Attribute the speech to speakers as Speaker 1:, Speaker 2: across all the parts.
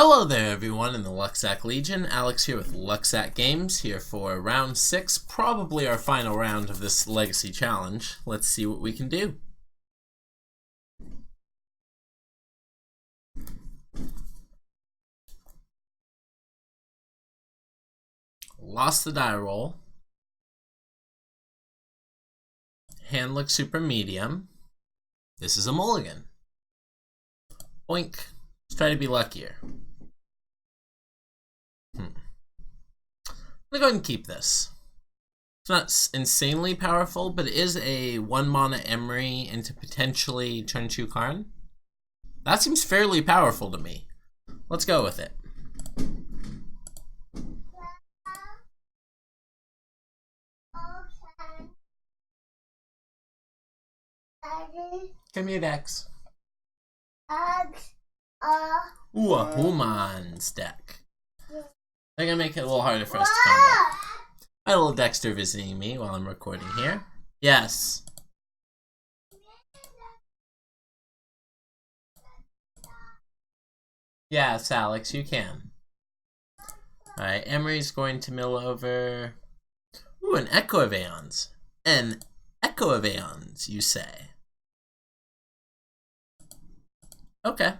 Speaker 1: Hello there everyone in the Lucksack Legion. Alex here with Lucksack Games, here for round 6, probably our final round of this Legacy Challenge. Let's see what we can do. Lost the die roll. Hand looks super medium. This is a mulligan. Boink. Let's try to be luckier. I'm gonna go ahead and keep this. It's not insanely powerful, but it is a 1 mana Emery into potentially turn 2 Karn. That seems fairly powerful to me. Let's go with it. Come here, Dex. Ooh, a Human's deck. They're gonna make it a little harder for us to combat. My little Dexter visiting me while I'm recording here. Yes. Yes, Alex, you can. Alright, Emery's going to mill over. Ooh, an Echo of Aeons. An Echo of Aeons, you say? Okay.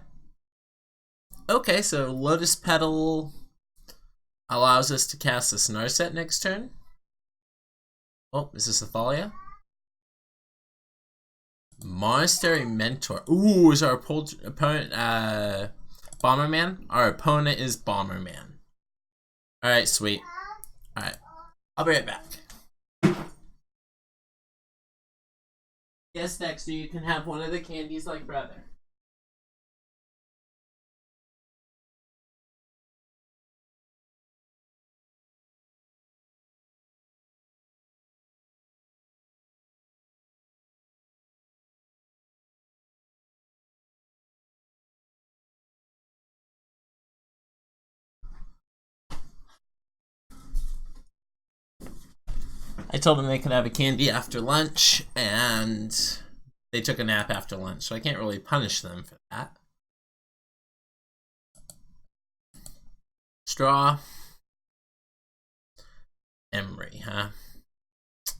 Speaker 1: Okay, so Lotus Petal allows us to cast this Narset next turn. Oh, is this Athalia? Monastery Mentor. Ooh, is our opponent Bomberman? Our opponent is Bomberman. Alright, sweet. Alright, I'll be right back. Yes, Dexter, you can have one of the candies like brother. I told them they could have a candy after lunch, and they took a nap after lunch, so I can't really punish them for that. Straw. Emery, huh? If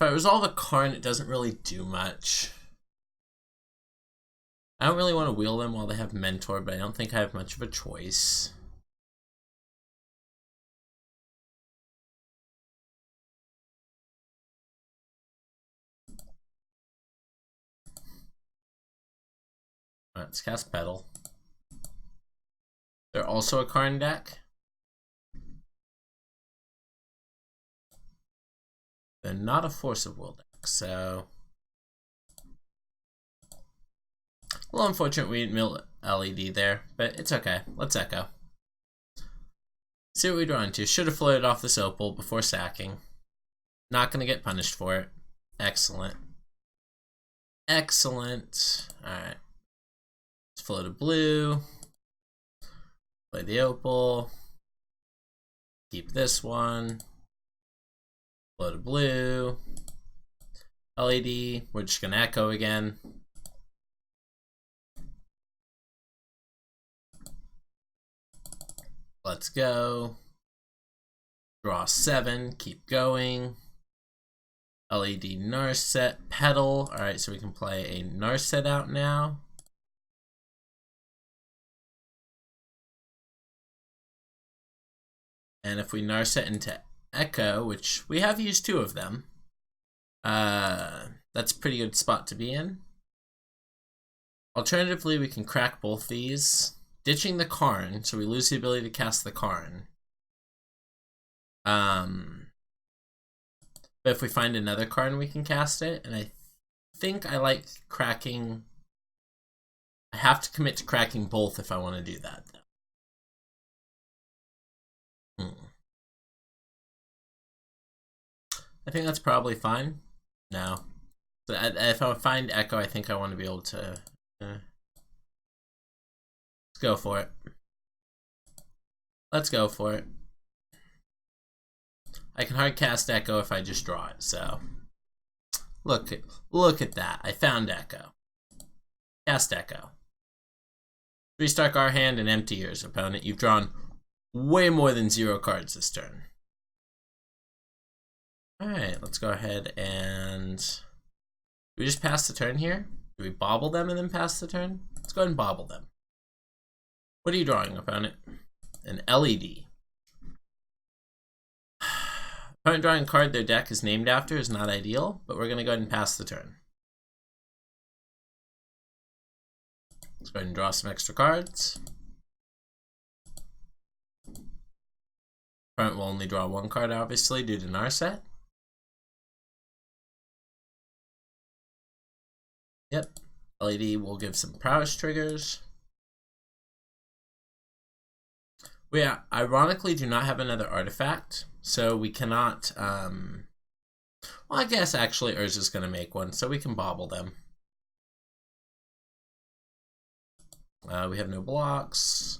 Speaker 1: I resolve a Karn, it doesn't really do much. I don't really want to wheel them while they have Mentor, but I don't think I have much of a choice. Alright, let's cast Petal. They're also a Karn deck. They're not a Force of Will deck, so... A little unfortunate we didn't mill LED there, but it's okay. Let's Echo. See what we draw into. Should have floated off this Opal before sacking. Not going to get punished for it. Excellent. Excellent. Alright. Let's float a blue. Play the Opal. Keep this one. Float a blue. LED. We're just going to Echo again. Let's go. Draw 7. Keep going. LED Narset. Petal. Alright, so we can play a Narset out now. And if we Narset into Echo, which we have used 2 of them, that's a pretty good spot to be in. Alternatively, we can crack both these, ditching the Karn, so we lose the ability to cast the Karn. But if we find another Karn, we can cast it, and I think I like cracking. I have to commit to cracking both if I want to do that, though. I think that's probably fine. No. So if I find Echo, I think I want to be able to... let's go for it. Let's go for it. I can hard cast Echo if I just draw it, so... Look at that. I found Echo. Cast Echo. Restart our hand and empty yours, opponent. You've drawn way more than 0 cards this turn. Alright, let's go ahead and... Do we just pass the turn here? Do we bobble them and then pass the turn? Let's go ahead and bobble them. What are you drawing, opponent? An LED. Opponent drawing a card their deck is named after is not ideal, but we're going to go ahead and pass the turn. Let's go ahead and draw some extra cards. Opponent will only draw 1 card, obviously, due to Narset. Yep, LED will give some prowess triggers. We ironically do not have another artifact, so we cannot, well, I guess actually Urza's going to make one, so we can bobble them. We have no blocks.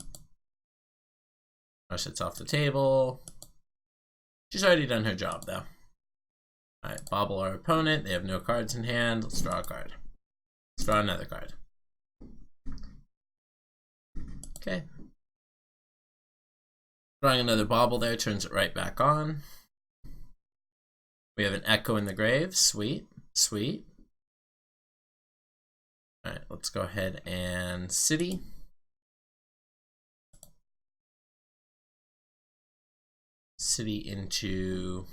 Speaker 1: Narset's off the table. She's already done her job, though. Alright, bobble our opponent. They have no cards in hand. Let's draw a card. Let's draw another card. Okay. Drawing another bobble there turns it right back on. We have an Echo in the Grave. Sweet. Sweet. Alright, let's go ahead and City. City into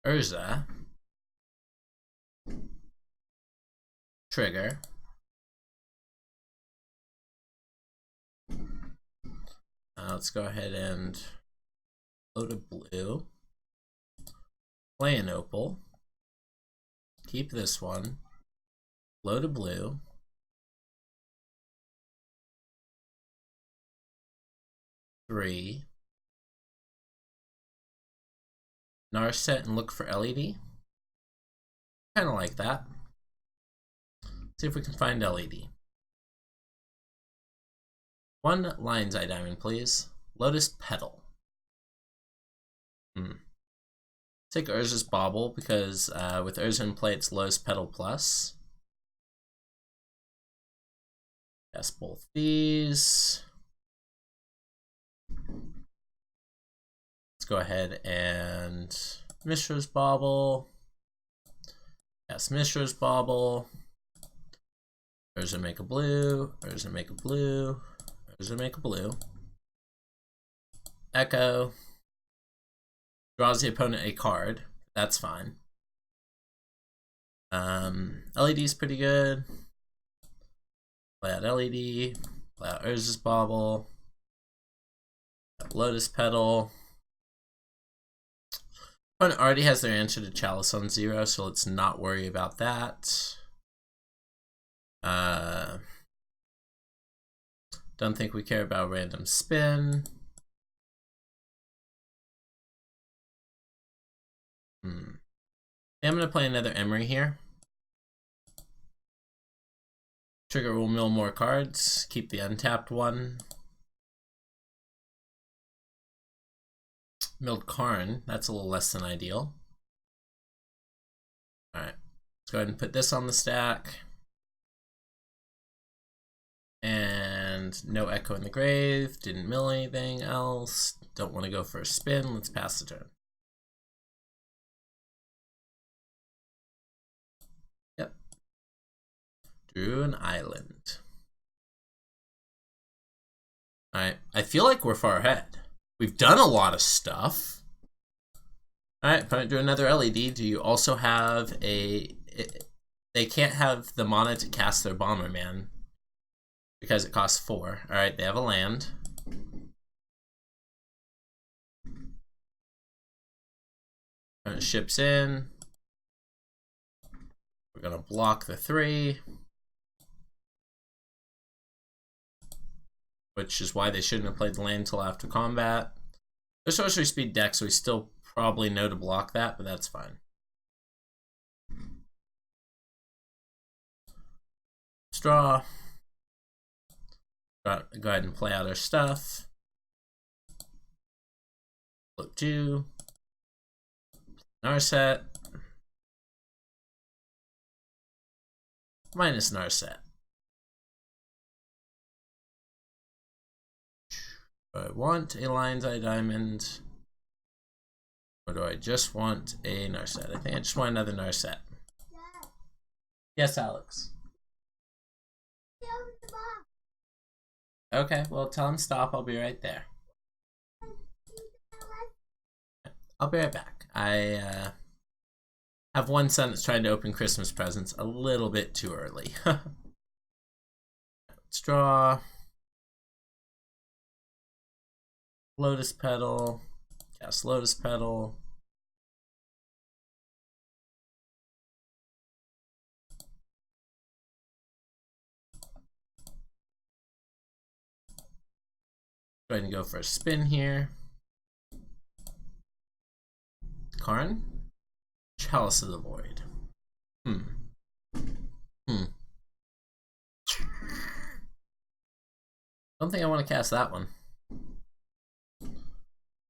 Speaker 1: Urza. Trigger. Let's go ahead and load a blue. Play an opal. Keep this one. Load a blue. Three. Narset and look for LED. Kind of like that. See if we can find LED. 1 Lion's Eye Diamond, please. Lotus Petal. Take Urza's Bauble because with Urza in play, it's Lotus Petal plus. Yes, both these. Let's go ahead and Mishra's Bauble. Yes, Mishra's Bauble. Urza make a blue. Urza make a blue. Urza make a blue. Echo. Draws the opponent a card. That's fine. LED's pretty good. Play out LED. Play out Urza's Bauble. Lotus Petal. Opponent already has their answer to Chalice on 0, so let's not worry about that. Don't think we care about random spin. I'm going to play another Emery here. Trigger will mill more cards. Keep the untapped one. Milled Karn. That's a little less than ideal. Alright. Let's go ahead and put this on the stack. And no Echo in the Grave. Didn't mill anything else. Don't want to go for a spin. Let's pass the turn. Yep. Drew an island. Alright. I feel like we're far ahead. We've done a lot of stuff. Alright, opponent drew another LED. Do you also have a... They can't have the mana to cast their Bomberman because it costs 4. Alright, they have a land. Opponent ships in. We're going to block the 3. Which is why they shouldn't have played the land until after combat. They're sorcery speed deck, so we still probably know to block that, but that's fine. Let's draw. Go ahead and play out our stuff. Flip 2. Narset. Minus Narset. Do I want a Lion's Eye Diamond? Or do I just want a Narset? I think I just want another Narset. Yes, Alex. Okay, well, tell him stop. I'll be right there. I'll be right back. I have one son that's trying to open Christmas presents a little bit too early. Let's draw. Lotus Petal. Cast Lotus Petal. Go ahead and go for a spin here. Karn. Chalice of the Void. Don't think I want to cast that one.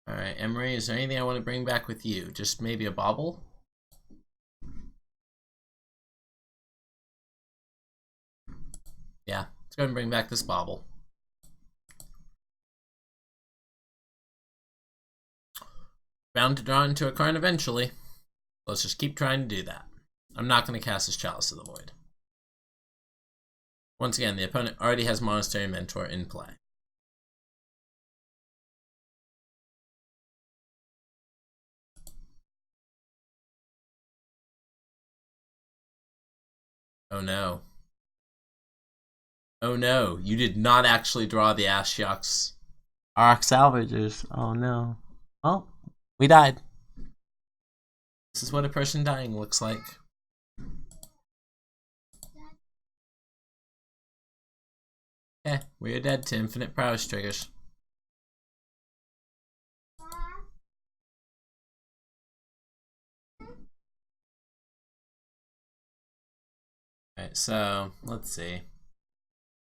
Speaker 1: Alright, Emery, is there anything I want to bring back with you? Just maybe a bauble? Yeah, let's go ahead and bring back this bauble. Bound to draw into a Karn eventually. Let's just keep trying to do that. I'm not going to cast his Chalice of the Void. Once again, the opponent already has Monastery Mentor in play. Oh no. Oh no, you did not actually draw the Ashiok's Arc Salvagers. Oh no. Oh, we died. This is what a person dying looks like. Okay, we are dead to infinite prowess triggers. Alright, so let's see.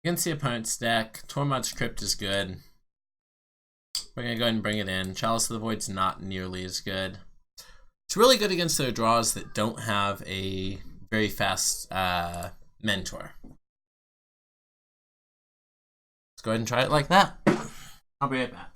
Speaker 1: Against the opponent's deck, Tormod's Crypt is good. We're gonna go ahead and bring it in. Chalice of the Void's not nearly as good. It's really good against their draws that don't have a very fast mentor. Let's go ahead and try it like that. I'll be right back.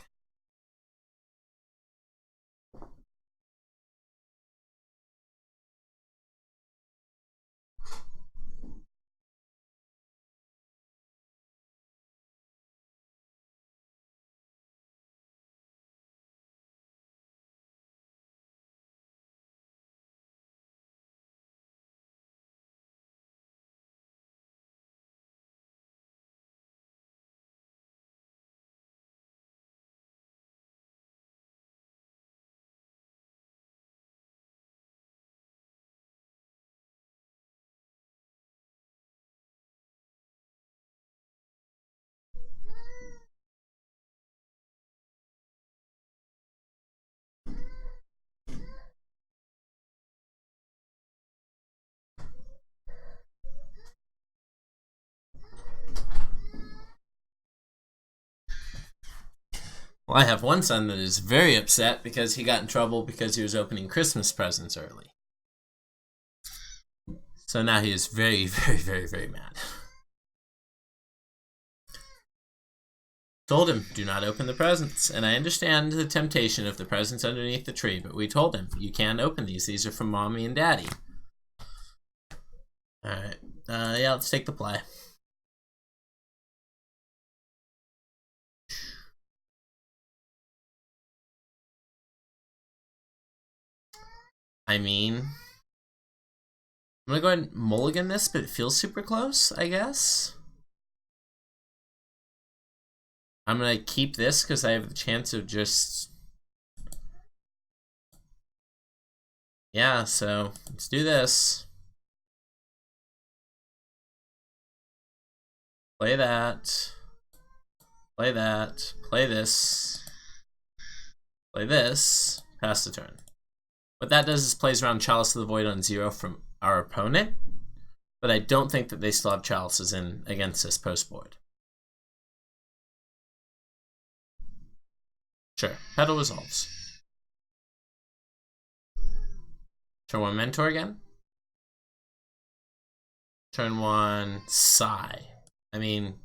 Speaker 1: Well, I have one son that is very upset because he got in trouble because he was opening Christmas presents early. So now he is very, very, very, very mad. Told him, do not open the presents. And I understand the temptation of the presents underneath the tree, but we told him, you can't open these. These are from mommy and daddy. Alright. Yeah, let's take the play. I mean, I'm gonna go ahead and mulligan this, but it feels super close, I guess. I'm gonna keep this because I have the chance of just... Yeah, so let's do this. Play that. Play that. Play this. Play this. Pass the turn. What that does is plays around Chalice of the Void on 0 from our opponent, but I don't think that they still have Chalices in against this post board. Sure, Petal resolves. Turn 1 Mentor again. Turn 1 Sigh. I mean,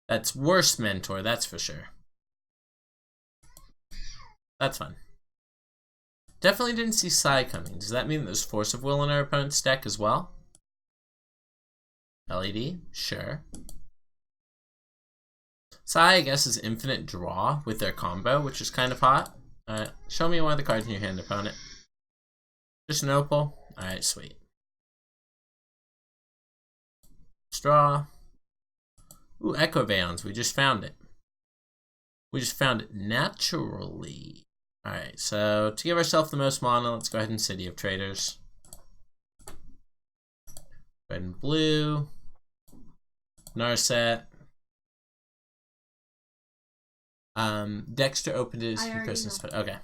Speaker 1: that's worse Mentor, that's for sure. That's fun. Definitely didn't see Psy coming. Does that mean there's Force of Will in our opponent's deck as well? LED? Sure. Psy, I guess, is infinite draw with their combo, which is kind of hot. Alright, show me one of the cards in your hand, opponent. Just an opal? Alright, sweet. Straw. Ooh, Echo Vaons. We just found it. We just found it naturally. Alright, so to give ourselves the most mana, let's go ahead and City of Traders. Red and blue. Narset. Dexter opened his Christmas. Okay.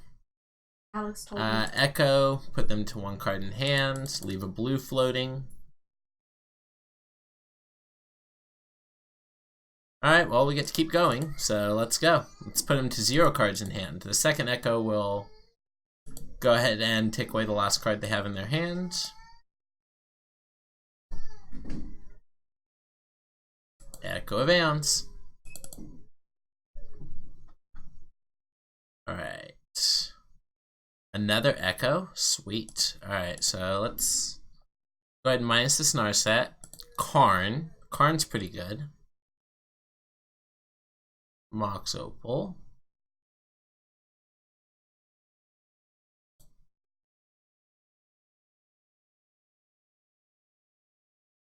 Speaker 2: Alex told me.
Speaker 1: Echo, put them to one card in hand, leave a blue floating. Alright, well, we get to keep going, so let's go. Let's put them to 0 cards in hand. The second Echo will go ahead and take away the last card they have in their hand. Echo of Aeons. Alright. Another Echo? Sweet. Alright, so let's go ahead and minus this Narset. Karn. Karn's pretty good. Mox Opal.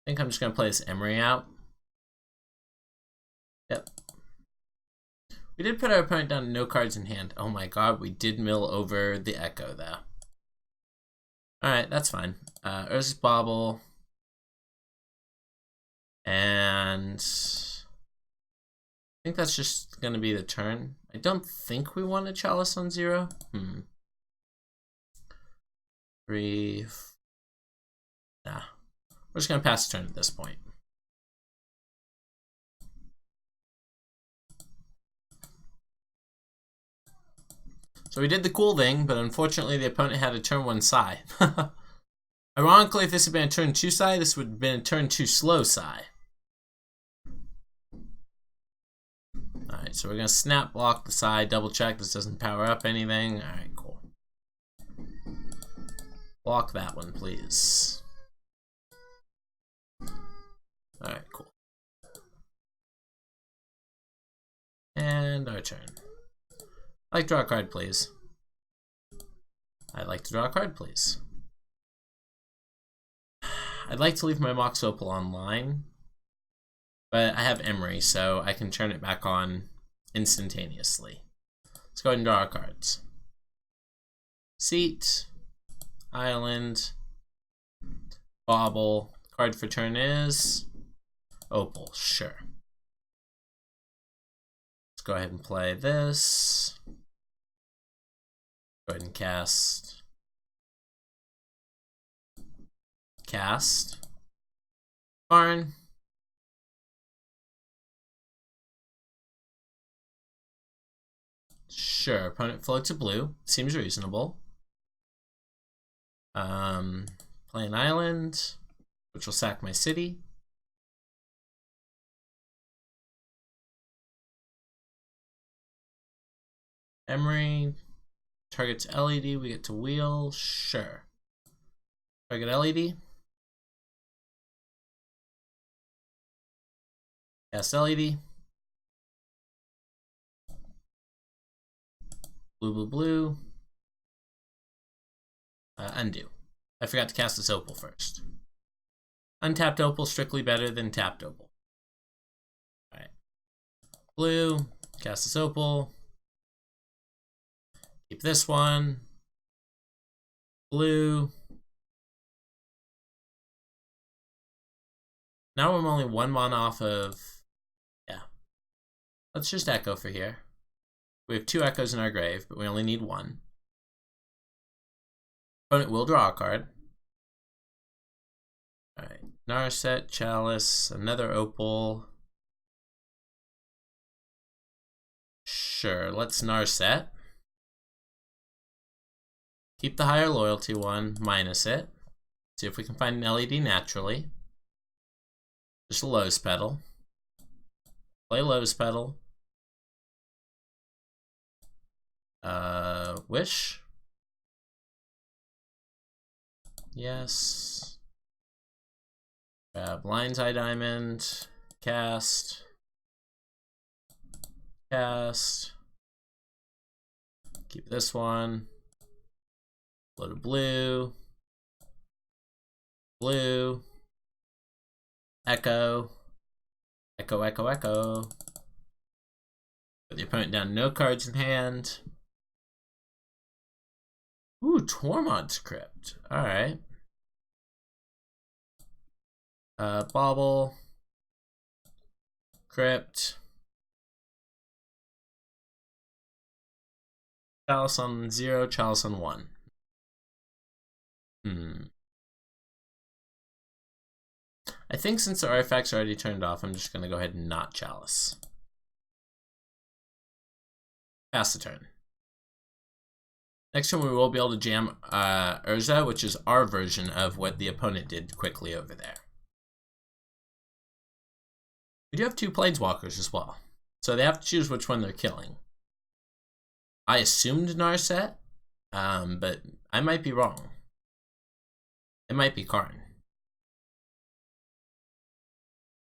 Speaker 1: I think I'm just going to play this Emery out. Yep. We did put our opponent down to no cards in hand. Oh my god, we did mill over the Echo though. Alright, that's fine. Urza's Bauble. And I think that's just going to be the turn. I don't think we want a Chalice on 0. 3. Nah. We're just going to pass the turn at this point. So we did the cool thing, but unfortunately the opponent had a turn 1 Psy. Ironically, if this had been a turn 2 Psy, this would have been a turn 2 slow Psy. Alright, so we're going to snap block the Psy, double check this doesn't power up anything. Alright, cool. Block that one, please. Alright, cool. And our turn. I'd like to draw a card, please. I'd like to draw a card, please. I'd like to leave my Mox Opal online, but I have Emery, so I can turn it back on instantaneously. Let's go ahead and draw our cards. Seat, Island, Bauble. Card for turn is Opal, sure. Let's go ahead and play this. Go ahead and cast. Cast. Karn. Sure, opponent floats a blue. Seems reasonable. Play an island, which will sack my city. Emery. Target's LED, we get to wheel. Sure. Target LED. Cast LED. Blue, blue, blue. Undo. I forgot to cast this Opal first. Untapped Opal, strictly better than tapped Opal. Alright. Blue. Cast this Opal. Keep this one. Blue. Now I'm only 1 mana off of... Yeah. Let's just Echo for here. We have 2 Echoes in our grave, but we only need 1. Opponent will draw a card. Alright. Narset, Chalice, another Opal. Sure, let's Narset. Keep the higher loyalty one, minus it. See if we can find an LED naturally. Just a Lowe's Petal. Play Lowe's Petal. Wish. Yes. Blind's Eye Diamond. Cast. Cast. Keep this one. Float a blue. Blue. Echo. Echo, echo, echo. Put the opponent down, no cards in hand. Ooh, Tormod's Crypt. Alright. Bauble. Crypt. Chalice on 0, Chalice on 1. I think since the artifacts are already turned off, I'm just going to go ahead and not Chalice. Pass the turn. Next turn we will be able to jam Urza, which is our version of what the opponent did quickly over there. We do have 2 Planeswalkers as well, so they have to choose which one they're killing. I assumed Narset, but I might be wrong. It might be Karn.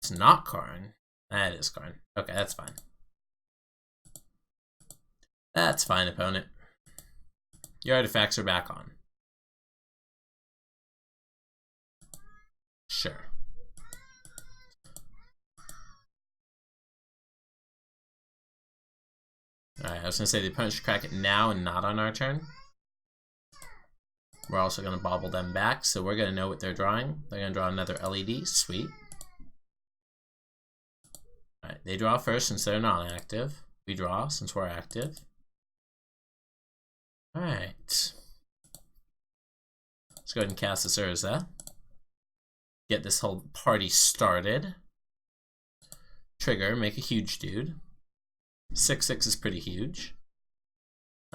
Speaker 1: It's not Karn. That is Karn. Okay, that's fine. That's fine, opponent. Your artifacts are back on. Sure. Alright, I was going to say the opponent should crack it now and not on our turn. We're also going to bobble them back, so we're going to know what they're drawing. They're going to draw another LED. Sweet. Alright, they draw first since they're non-active. We draw since we're active. Alright. Let's go ahead and cast this Urza. Get this whole party started. Trigger, make a huge dude. 6/6 is pretty huge.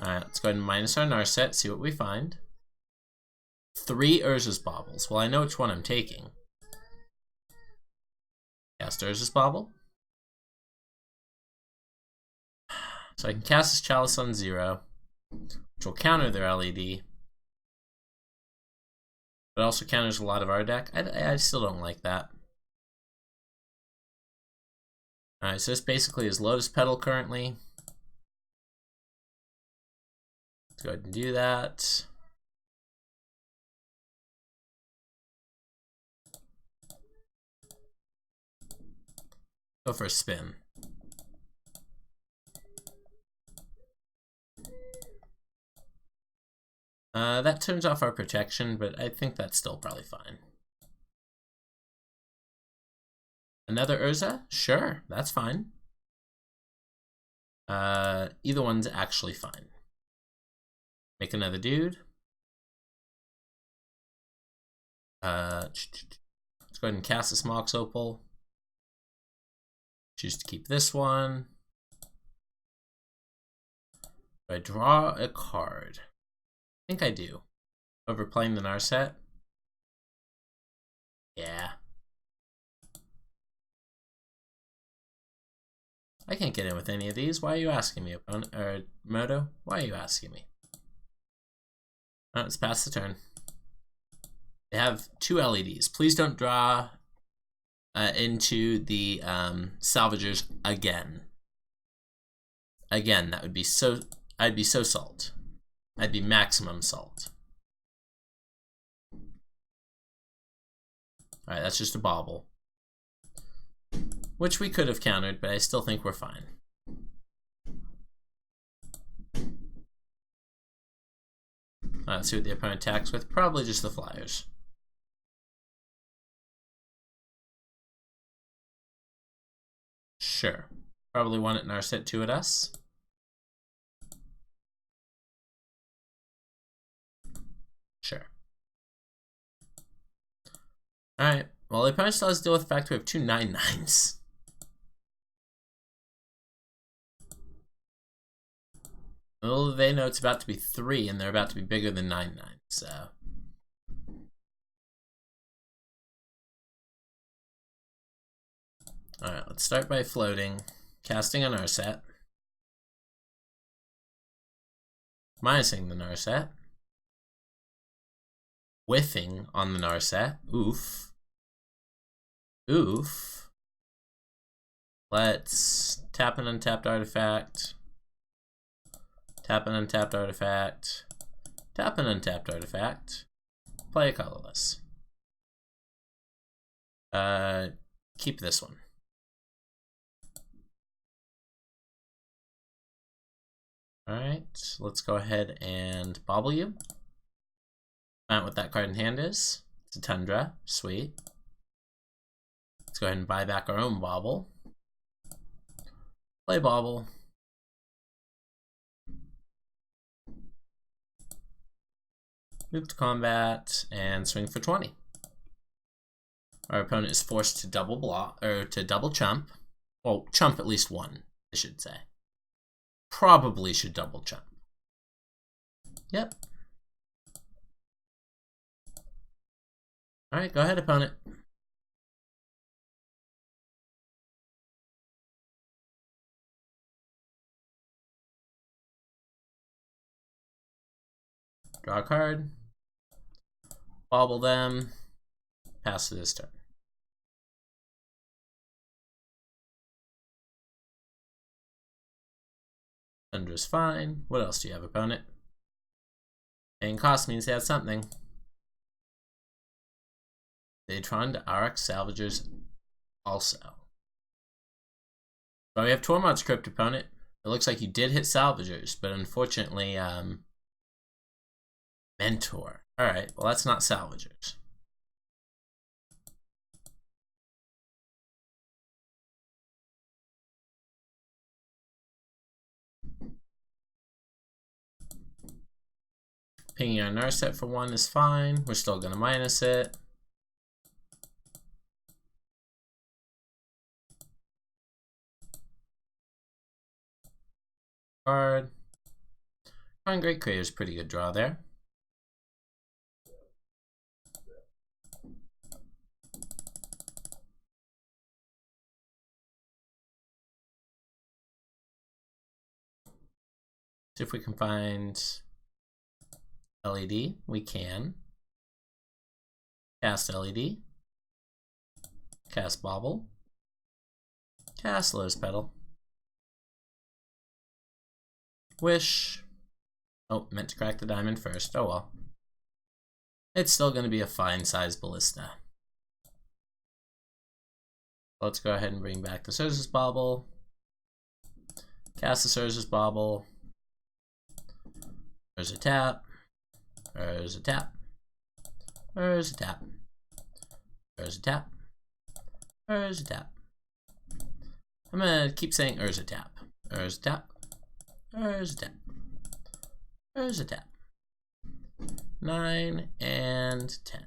Speaker 1: Alright, let's go ahead and minus our Narset, see what we find. 3 Urza's Baubles. Well, I know which one I'm taking. Cast Urza's Bauble. So I can cast this Chalice on 0, which will counter their LED. But also counters a lot of our deck. I still don't like that. Alright, so this basically is Lotus Petal currently. Let's go ahead and do that. Go for a spin. That turns off our protection, but I think that's still probably fine. Another Urza? Sure, that's fine. Either one's actually fine. Make another dude. Let's go ahead and cast this Mox Opal. Choose to keep this one. Do I draw a card? I think I do. Over playing the Narset? Yeah. I can't get in with any of these. Why are you asking me, opponent? Or Moto? Why are you asking me? Alright, let's pass the turn. They have 2 LEDs. Please don't draw into the salvagers again. Again, that would be so... I'd be so salt. I'd be maximum salt. Alright, that's just a bauble. Which we could have countered, but I still think we're fine. Let's see what the opponent attacks with. Probably just the flyers. Sure. Probably 1 at Narset, 2 at us. Sure. Alright. Well, the opponent still has to deal with the fact we have 2 9/9s. Little do they know it's about to be 3, and they're about to be bigger than 9/9, so... Alright, let's start by floating, casting on our set. Minusing the Narset. Whiffing on the Narset. Oof. Oof. Let's tap an untapped artifact. Tap an untapped artifact. Tap an untapped artifact. Play a colorless. Keep this one. Alright, let's go ahead and bobble you. Find out what that card in hand is. It's a Tundra. Sweet. Let's go ahead and buy back our own bobble. Play bobble. Move to combat and swing for 20. Our opponent is forced to double block, or to double chump. Well, chump at least one, I should say. Probably should double chump. Yep. Alright, go ahead, opponent. Draw a card. Bobble them. Pass to this turn. Tundra's fine. What else do you have, opponent? Paying cost means they have something. Datron to RX Salvagers also. But we have Tormod's Crypt, opponent. It looks like you did hit Salvagers, but unfortunately, Mentor. Alright, well that's not Salvagers. Pinging our Narset for 1 is fine. We're still going to minus it. Card. Great Creator's pretty good draw there. See if we can find LED. We can. Cast LED. Cast Bobble. Cast Lotus Petal. Wish. Oh, meant to crack the diamond first. Oh well. It's still going to be a fine size ballista. Let's go ahead and bring back the Surge's Bobble. Cast the Surge's Bobble. There's a tap. There's a tap. There's a tap. There's a tap. There's a tap. I'm gonna keep saying there's a tap. There's a tap. There's a tap. There's a tap. 9 and 10.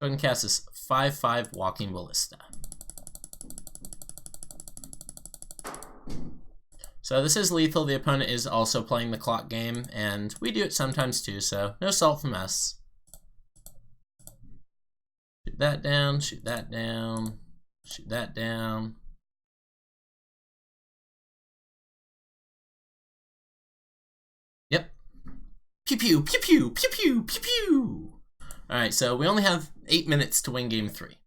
Speaker 1: Go ahead and cast this 5/5 Walking Ballista. So this is lethal. The opponent is also playing the clock game, and we do it sometimes too, so no salt from us. Shoot that down, shoot that down, shoot that down. Yep. Pew pew, pew pew, pew pew, pew pew. Alright, so we only have 8 minutes to win game 3.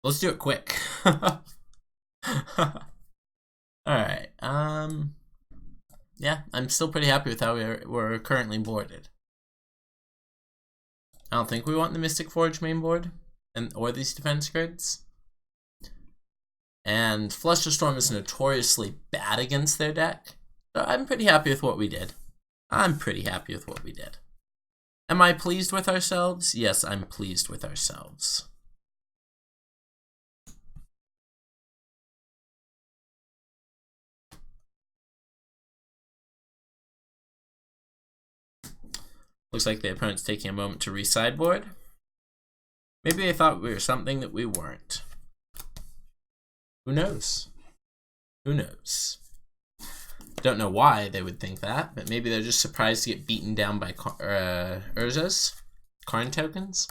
Speaker 1: Let's do it quick. Alright, yeah, I'm still pretty happy with how we're currently boarded. I don't think we want the Mystic Forge main board, or these defense grids. And Flusterstorm is notoriously bad against their deck, so I'm pretty happy with what we did. I'm pretty happy with what we did. Am I pleased with ourselves? Yes, I'm pleased with ourselves. Looks like the opponent's taking a moment to re-sideboard. Maybe they thought we were something that we weren't. Who knows? Who knows? Don't know why they would think that, but maybe they're just surprised to get beaten down by Urza's. Karn tokens?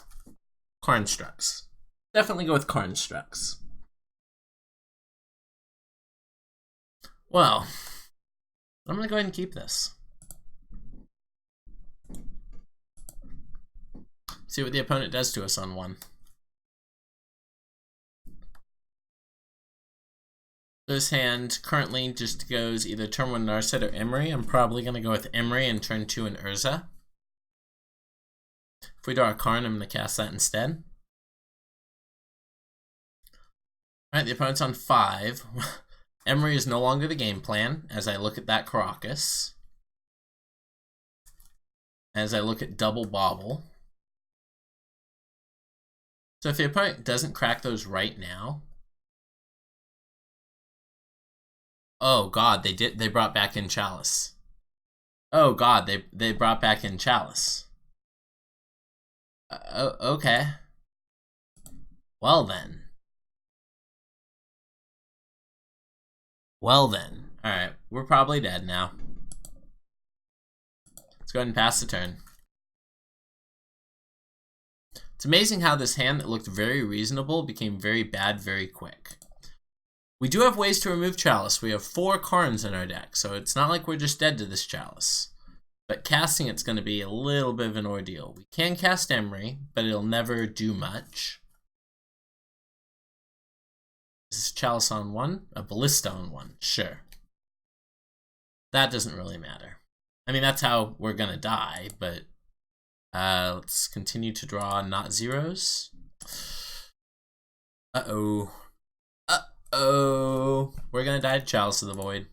Speaker 1: Karnstrucks. Definitely go with Karnstrucks. Well, I'm going to go ahead and keep this. See what the opponent does to us on 1. This hand currently just goes either turn 1 Narset or Emery. I'm probably going to go with Emery and turn 2 an Urza. If we draw a Karn, I'm going to cast that instead. Alright, the opponent's on 5. Emery is no longer the game plan as I look at that Caracas. As I look at double Bobble. So if the opponent doesn't crack those right now. Oh god, they brought back in Chalice. Oh god, they brought back in Chalice. Okay. Well then. Alright, we're probably dead now. Let's go ahead and pass the turn. It's amazing how this hand that looked very reasonable became very bad very quick. We do have ways to remove Chalice. We have 4 Karns in our deck, so it's not like we're just dead to this Chalice. But casting it's going to be a little bit of an ordeal. We can cast Emery, but it'll never do much. Is Chalice on 1? A Ballista on 1, sure. That doesn't really matter. I mean, that's how we're going to die, but let's continue to draw not zeros. Uh-oh. Uh-oh. We're going to die to Chalice of the Void.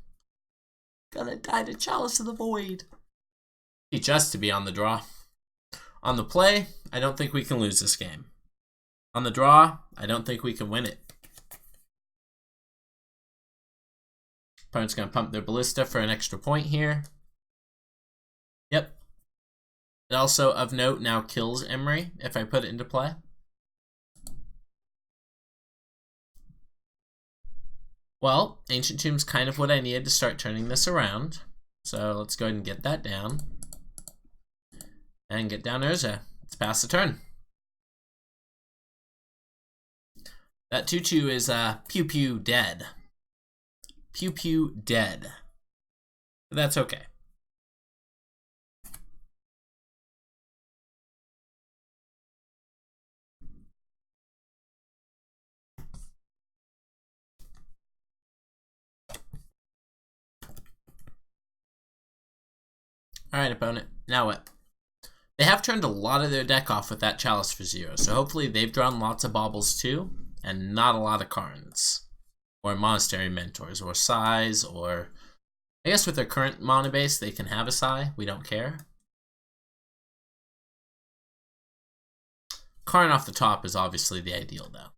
Speaker 1: Gonna die to Chalice of the Void. Teach us to be on the draw. On the play, I don't think we can lose this game. On the draw, I don't think we can win it. Opponent's going to pump their Ballista for an extra point here. Yep. It also, of note, now kills Emery if I put it into play. Well, Ancient Tomb's kind of what I needed to start turning this around. So let's go ahead and get that down. And get down Urza. Let's pass the turn. That 2/2 is pew pew dead. Pew pew dead. But that's okay. Alright, opponent. Now what? They have turned a lot of their deck off with that Chalice for 0, so hopefully they've drawn lots of Baubles too, and not a lot of Karns. Or Monastery Mentors, or Sais, or... I guess with their current mana base, they can have a Sai. We don't care. Karn off the top is obviously the ideal, though.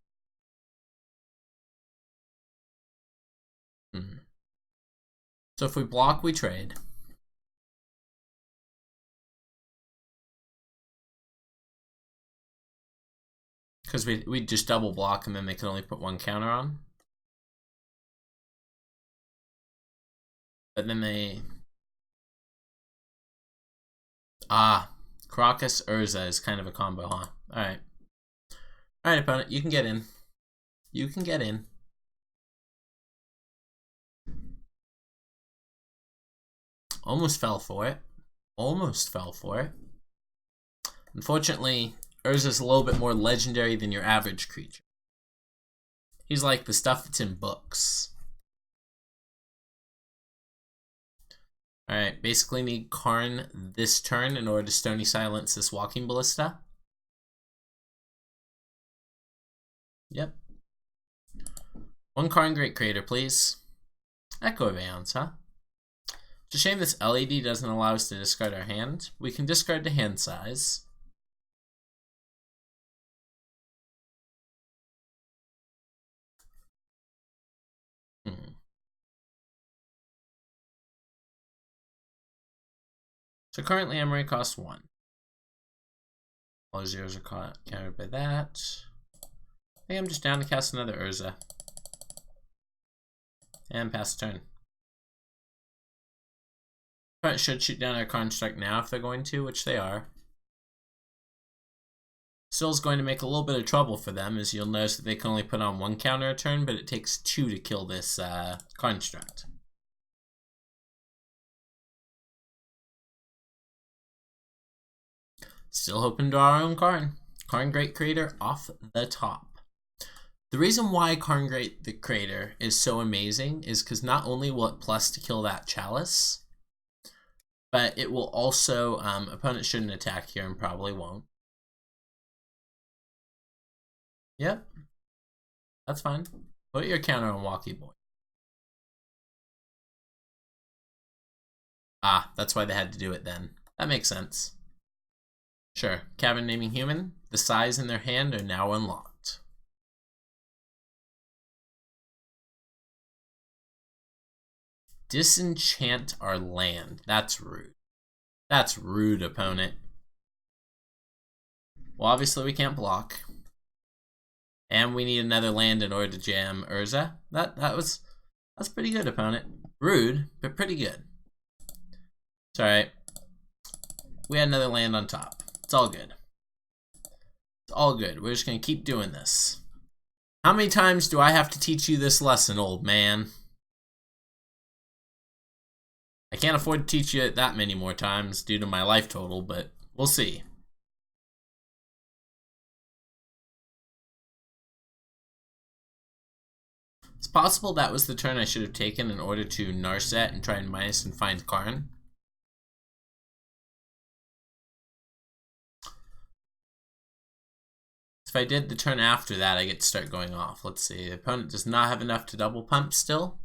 Speaker 1: So if we block, we trade. Because we just double block and then they can only put 1 counter on. But then they... Caracas Urza is kind of a combo, huh? Alright. Alright, opponent, you can get in. You can get in. Almost fell for it. Almost fell for it. Unfortunately, Urza's a little bit more legendary than your average creature. He's like the stuff that's in books. Alright, basically need Karn this turn in order to Stony Silence this Walking Ballista. Yep. 1 Karn Great Creator, please. Echo Abeyance, huh? It's a shame this LED doesn't allow us to discard our hand. We can discard the hand size. So currently Emery costs 1. All the zeros are countered by that. I think I'm just down to cast another Urza. And pass the turn. Opponent should shoot down our Construct now if they're going to, which they are. Still is going to make a little bit of trouble for them, as you'll notice that they can only put on 1 counter a turn, but it takes 2 to kill this Construct. Still hoping to draw our own Karn. Karn Great Creator off the top. The reason why Karn Great the Creator is so amazing is because not only will it plus to kill that Chalice, but it will also, opponent shouldn't attack here and probably won't. Yep. That's fine. Put your counter on Walkie Boy. Ah, that's why they had to do it then. That makes sense. Sure. Cabin naming human. The size in their hand are now unlocked. Disenchant our land. That's rude. That's rude, opponent. Well, obviously we can't block. And we need another land in order to jam Urza. That's pretty good, opponent. Rude, but pretty good. It's alright. We had another land on top. It's all good. It's all good. We're just gonna keep doing this. How many times do I have to teach you this lesson, old man? I can't afford to teach you it that many more times due to my life total, but we'll see. It's possible that was the turn I should have taken in order to Narset and try and minus and find Karn. If I did the turn after that, I get to start going off. Let's see. The opponent does not have enough to double pump still.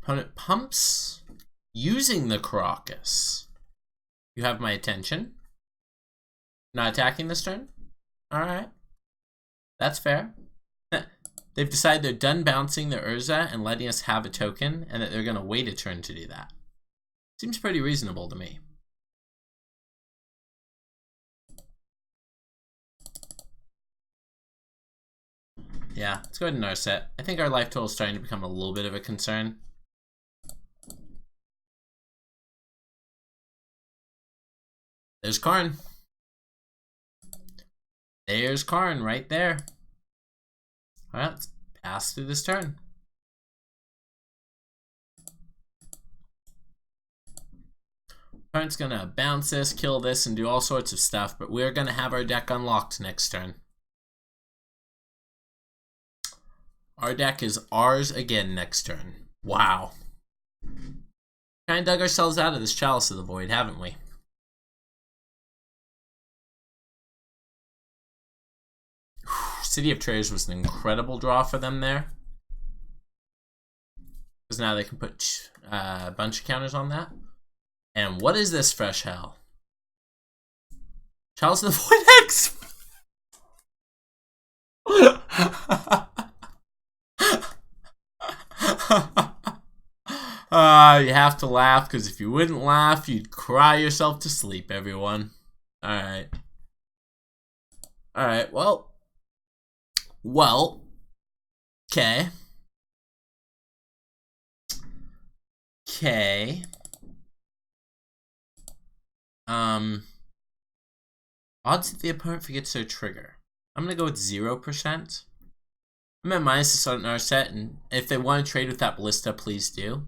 Speaker 1: Opponent pumps using the Caracas. You have my attention. Not attacking this turn? Alright. That's fair. They've decided they're done bouncing their Urza and letting us have a token, and that they're going to wait a turn to do that. Seems pretty reasonable to me. Yeah, let's go ahead and Narset. I think our life total is starting to become a little bit of a concern. There's Karn. There's Karn right there. Alright, let's pass through this turn. Opponent's gonna bounce this, kill this, and do all sorts of stuff, but we're gonna have our deck unlocked next turn. Our deck is ours again next turn. Wow. Kinda dug ourselves out of this Chalice of the Void, haven't we? City of Traders was an incredible draw for them there. Because now they can put a bunch of counters on that. And what is this fresh hell? Chalice of the Void X! You have to laugh, because if you wouldn't laugh, you'd cry yourself to sleep, everyone. Alright. Alright, well, okay. Okay. Odds that the opponent forgets their trigger. I'm gonna go with 0%. I'm at minus this on our set, and if they want to trade with that Ballista, please do.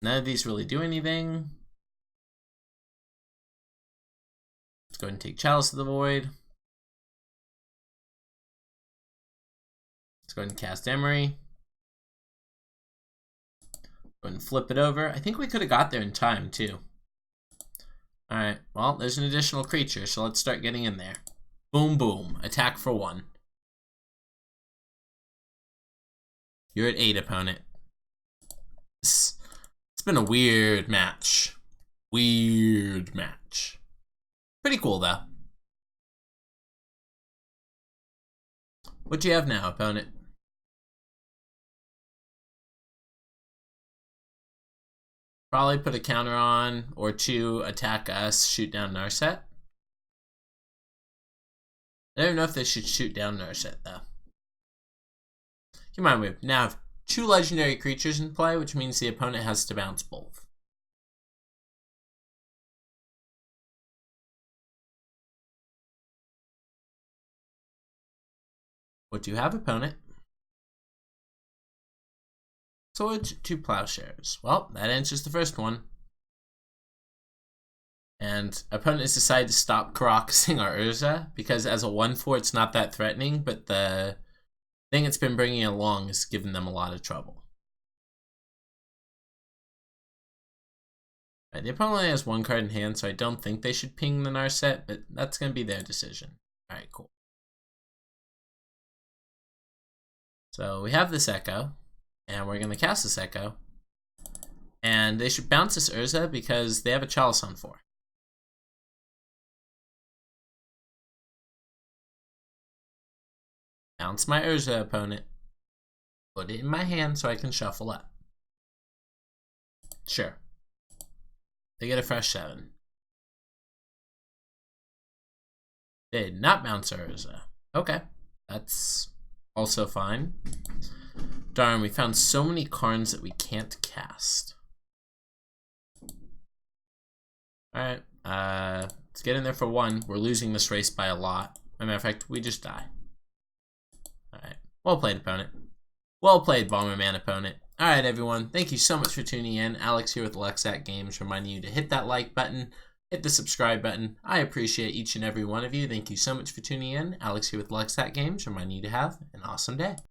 Speaker 1: None of these really do anything. Let's go ahead and take Chalice of the Void. Let's go ahead and cast Emery. Go ahead and flip it over. I think we could have got there in time, too. Alright, well, there's an additional creature, so let's start getting in there. Boom, boom. Attack for 1. You're at 8, opponent. It's been a weird match. Weird match. Pretty cool, though. What do you have now, opponent? Probably put a counter on, or 2, attack us, shoot down Narset. I don't know if they should shoot down Narset, though. Keep in mind, we now have 2 legendary creatures in play, which means the opponent has to bounce both. What do you have, opponent? Swords to plowshares. Well, that answers the first one. And opponent has decided to stop Karaxing our Urza because as a 1/4 it's not that threatening, but the thing it's been bringing along has given them a lot of trouble. Right, the opponent only has 1 card in hand, so I don't think they should ping the Narset, but that's going to be their decision. Alright, cool. So we have this Echo, and we're going to cast this Echo. And they should bounce this Urza because they have a Chalice on 4. Bounce my Urza, opponent. Put it in my hand so I can shuffle up. Sure. They get a fresh 7. They did not bounce Urza. Okay, that's also fine. Darn, we found so many Karns that we can't cast. Alright, let's get in there for 1. We're losing this race by a lot. As a matter of fact, we just die. Alright, well played, opponent. Well played, Bomberman opponent. Alright, everyone, thank you so much for tuning in. Alex here with Lucksack Games, reminding you to hit that like button, hit the subscribe button. I appreciate each and every one of you. Thank you so much for tuning in. Alex here with Lucksack Games, reminding you to have an awesome day.